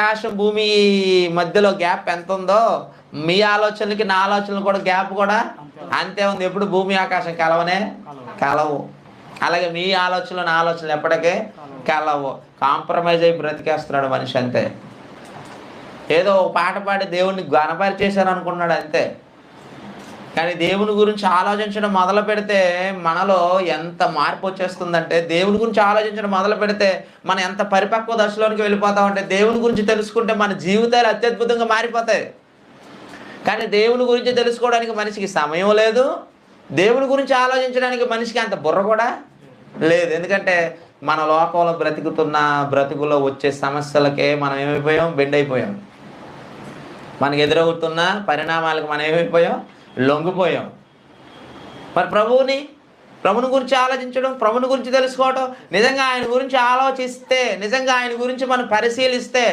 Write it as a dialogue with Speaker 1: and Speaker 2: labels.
Speaker 1: ఆకాశం భూమి మధ్యలో గ్యాప్ ఎంత ఉందో మీ ఆలోచనలకి నా ఆలోచనలు కూడా గ్యాప్ కూడా అంతే ఉంది. ఎప్పుడు భూమి ఆకాశం కలవనే కలవు. అలాగే మీ ఆలోచనలు నా ఆలోచనలు ఎప్పటికే కలవు. కాంప్రమైజ్ అయి బ్రతికేస్తున్నాడు మనిషి అంతే. ఏదో ఒక పాట పాడి దేవుణ్ణి గణపరిచేశారు అనుకున్నాడు అంతే. కానీ దేవుని గురించి ఆలోచించడం మొదలు పెడితే మనలో ఎంత మార్పు వచ్చేస్తుందంటే, దేవుని గురించి ఆలోచించడం మొదలు పెడితే మనం ఎంత పరిపక్వ దశలోనికి వెళ్ళిపోతామంటే, దేవుని గురించి తెలుసుకుంటే మన జీవితాలు అత్యద్భుతంగా మారిపోతాయి. కానీ దేవుని గురించి తెలుసుకోవడానికి మనిషికి సమయం లేదు, దేవుని గురించి ఆలోచించడానికి మనిషికి అంత బుర్ర కూడా లేదు. ఎందుకంటే మన లోకంలో బ్రతుకుతున్న బ్రతుకులో వచ్చే సమస్యలకే మనం ఏమైపోయాం, బెండ్ అయిపోయాం. మనకు ఎదురవుతున్న పరిణామాలకు మనం ఏమైపోయాం, లొంగిపోయాం. మరి ప్రభుని గురించి ఆలోచించడం, ప్రభుని గురించి తెలుసుకోవడం, నిజంగా ఆయన గురించి ఆలోచిస్తే, నిజంగా ఆయన గురించి మనం పరిశీలిస్తే